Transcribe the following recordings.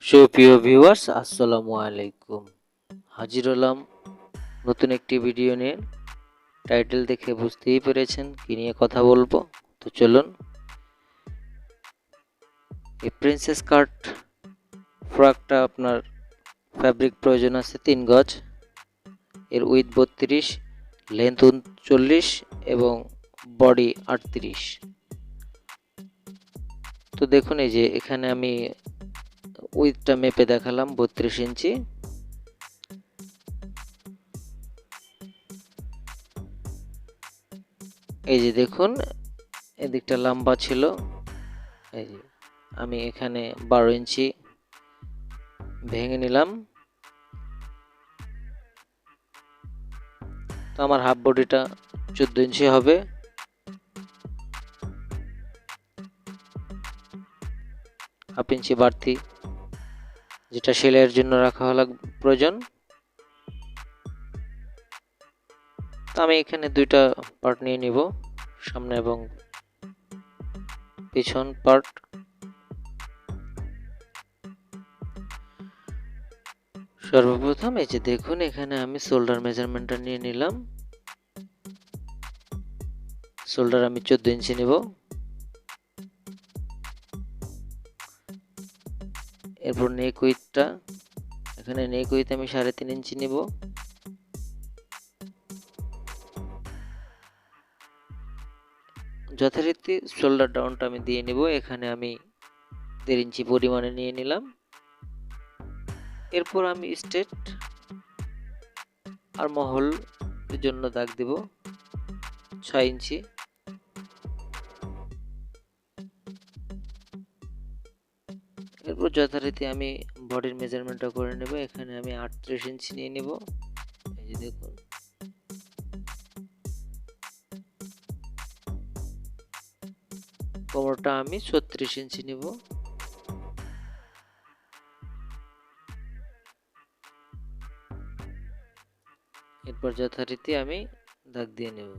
সুপ্রিয় ভিউয়ার্স, আসসালামু আলাইকুম। হাজির হলাম নতুন একটি ভিডিও নিয়ে। টাইটেল দেখে বুঝতেই পেরেছেন কি নিয়ে কথা বলবো। তো চলুন, এই প্রিন্সেস কাট ফ্রকটা আপনার ফ্যাব্রিক প্রয়োজন আছে 3 গজ, এর উইথ 32, লেন্থ 39 এবং বডি 38। তো দেখুন, এই যে এখানে আমি উইথটা মেপে দেখালাম 32 ইঞ্চি। এই যে দেখুন, এদিকটা লম্বা ছিল, এই যে আমি এখানে 12 ইঞ্চি ভেঙে নিলাম। তো আমার হাফ বডিটা 14 ইঞ্চি হবে। হাফ ইঞ্চি বাড়তি, যেটা সেলাইয়ের জন্য রাখা হলো প্রয়োজন। তো আমি এখানে দুইটা পার্ট নিয়ে নিব, সামনে এবং পিছন পার্ট। সর্বপ্রথম এই যে দেখুন, এখানে আমি শোল্ডার মেজারমেন্টটা নিয়ে নিলাম। শোল্ডার আমি 14 ইঞ্চি নিব। এরপর নেক উইথটা, এখানে নেক উইথ আমি 3.5 ইঞ্চি নিব। যথারীতি শোল্ডার ডাউনটা আমি দিয়ে নিব। এখানে আমি 1.5 ইঞ্চি পরিমাণে নিয়ে নিলাম। এরপর আমি স্ট্রেট আর মহলের জন্য দাগ দিব 6 ইঞ্চি। এরপর যথারীতি আমি বডির মেজারমেন্টটা করে নেব। এখানে আমি 38 ইঞ্চি নিয়ে নেব। এই যে দেখুন, কোমরটা আমি 36 ইঞ্চি নিব। এরপর যথারীতি আমি দাগ দিয়ে নেব।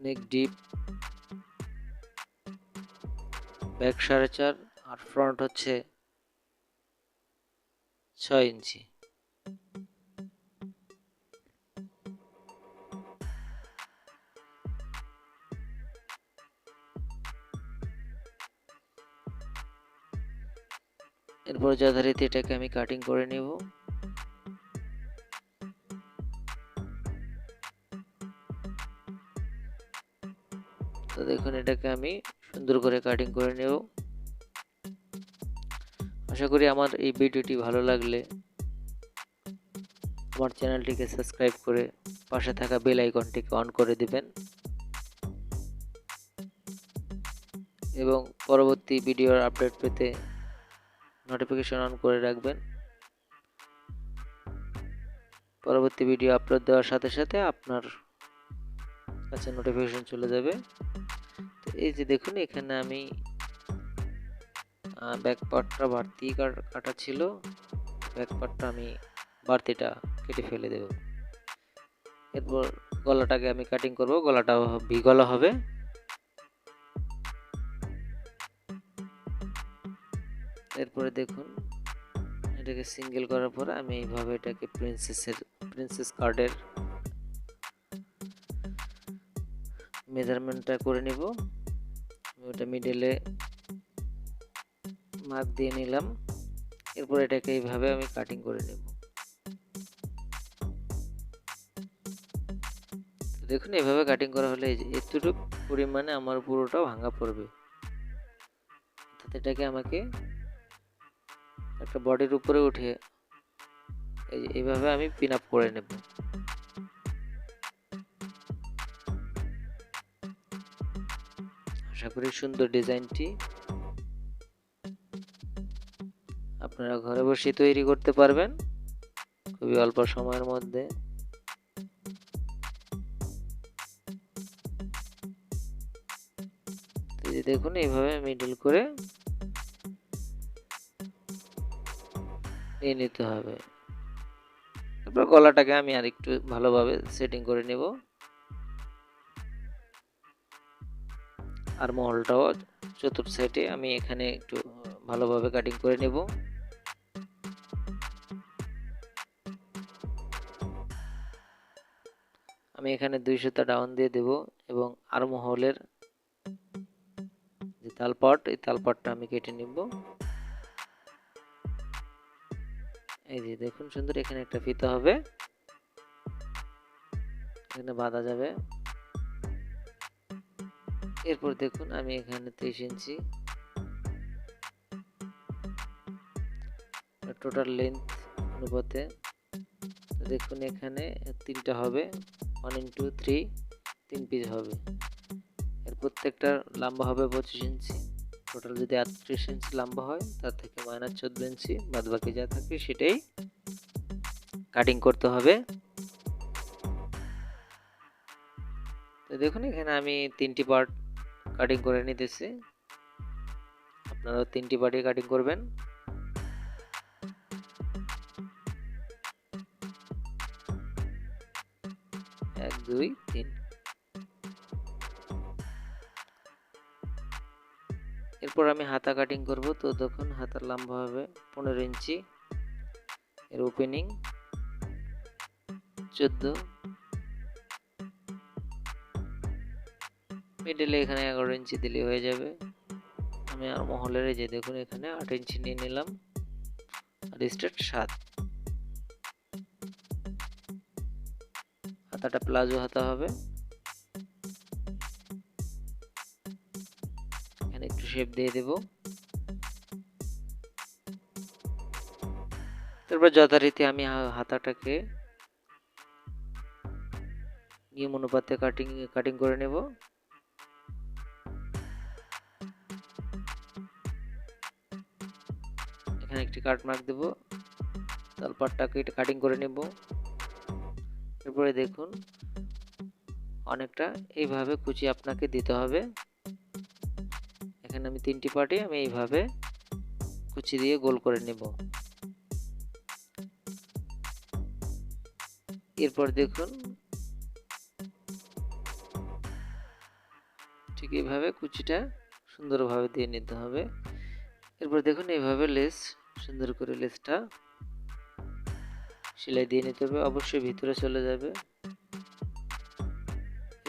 নেক ডিপ, ব্যাক 4.5 আর ফ্রন্ট হচ্ছে 6 ইঞ্চি। এরপর যথারীতি এটাকে আমি কাটিং করে নেব। তো দেখুন, এটাকে আমি সুন্দর করে কাটিং করে নেব। আশা করি আমার এই ভিডিওটি ভালো লাগলে আমার চ্যানেলটিকে সাবস্ক্রাইব করে পাশে থাকা বেল আইকনটিকে অন করে দিবেন এবং পরবর্তী ভিডিওর আপডেট পেতে নোটিফিকেশন অন করে রাখবেন। পরবর্তী ভিডিও আপলোড দেওয়ার সাথে সাথে আপনার কাছে নোটিফিকেশন চলে যাবে। তো এই যে দেখুন, এখানে আমি ব্যাক পার্টটা বাড়তি কাটা ছিল, ব্যাক পার্টটা আমি বাড়তিটা কেটে ফেলে দেব। এরপর গলাটাকে আমি কাটিং করব। গলাটা ভি গলা হবে। এরপরে দেখুন, এটাকে সিঙ্গেল করার পর আমি এইভাবে এটাকে প্রিন্সেস কার্ডের মেজারমেন্টটা করে নিব। ওটা মিডলে মার্ক দিয়ে নিলাম। এরপর এটাকে এইভাবে আমি কাটিং করে নেব। দেখুন, এইভাবে কাটিং করা হলে এতটুকু পরিমাণে আমার পুরোটা ভাঙা পড়বে। এটাকে আমাকে একটা বডির উপরে উঠে এইভাবে আমি পিন আপ করে নেব। আশা করি সুন্দর ডিজাইনটি আপনারা ঘরে বসে তৈরি করতে পারবেন খুবই অল্প সময়ের মধ্যে। দেখুন, এইভাবে মিডল করে নিয়ে নিতে হবে। তারপর গলাটাকে আমি আরেকটু ভালোভাবে সেটিং করে নেব। আর মহলটাও চতুর্থ সাইডে আমি এখানে একটু ভালোভাবে কাটিং করে নেব। আমি এখানে 2 সুতা ডাউন দিয়ে দেব এবং আর মহলের যে তালপাট, এই তালপাটটা আমি কেটে নিব। এই যে দেখুন সুন্দর, এখানে একটা ফিতা হবে, এখানে বাঁধা যাবে। এরপর দেখুন আমি এখানে 23 ইঞ্চি টোটাল লেন্থ অনুপাতে দেখুন এখানে 3টা হবে, 1 ইন্টু 3 3 পিস হবে। এর প্রত্যেকটা লম্বা হবে 25 ইঞ্চি। টোটাল যদি 38 ইঞ্চি লম্বা হয় তার থেকে -14 ইঞ্চি বাদ বাকি যা থাকে সেটাই কাটিং করতে হবে। তো দেখুন এখানে আমি 3টি পার্ট কাটিং করে নিতেছি, আপনারা 3টি পার্টই কাটিং করবেন। এক দুই তিন। এরপর আমি হাতা কাটিং করব। তো দেখুন হাতার লম্বা হবে 15 ইঞ্চি, এর ওপেনিং 14, মিডলে এখানে 11 ইঞ্চি দিলে হয়ে যাবে। আমি আর মহলের যে দেখুন এখানে 8 ইঞ্চি নিয়ে নিলাম আর স্ট্রেট 7। হাতাটা প্লাজো হাতা হবে, এখানে একটু শেপ দিয়ে দেব। তারপর যথারীতি আমি হাতাটাকে নিয়ম অনুপাতে কাটিং করে নেব। এখানে একটি কাট মার্ক দেব, তালপাটটাকে কাটিং করে নেব। এরপরে দেখুন অনেকটা এইভাবে কুচি আপনাকে দিতে হবে। এখানে আমি 3টি পার্টে আমি এইভাবে কুচি দিয়ে গোল করে নেব। এরপর দেখুন ঠিক এইভাবে কুচিটা সুন্দরভাবে দিয়ে নিতে হবে। এরপর দেখুন এইভাবে লেস, সুন্দর করে লেসটা সেলাই দিয়ে নিতে হবে, অবশ্যই ভিতরে চলে যাবে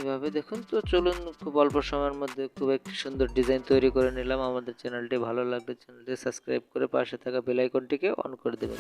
এভাবে দেখুন। তো চলুন খুব অল্প সময়ের মধ্যে খুব একটি সুন্দর ডিজাইন তৈরি করে নিলাম। আমাদের চ্যানেলটি ভালো লাগলে চ্যানেলটি সাবস্ক্রাইব করে পাশে থাকা বেল আইকনটিকে অন করে দেবেন।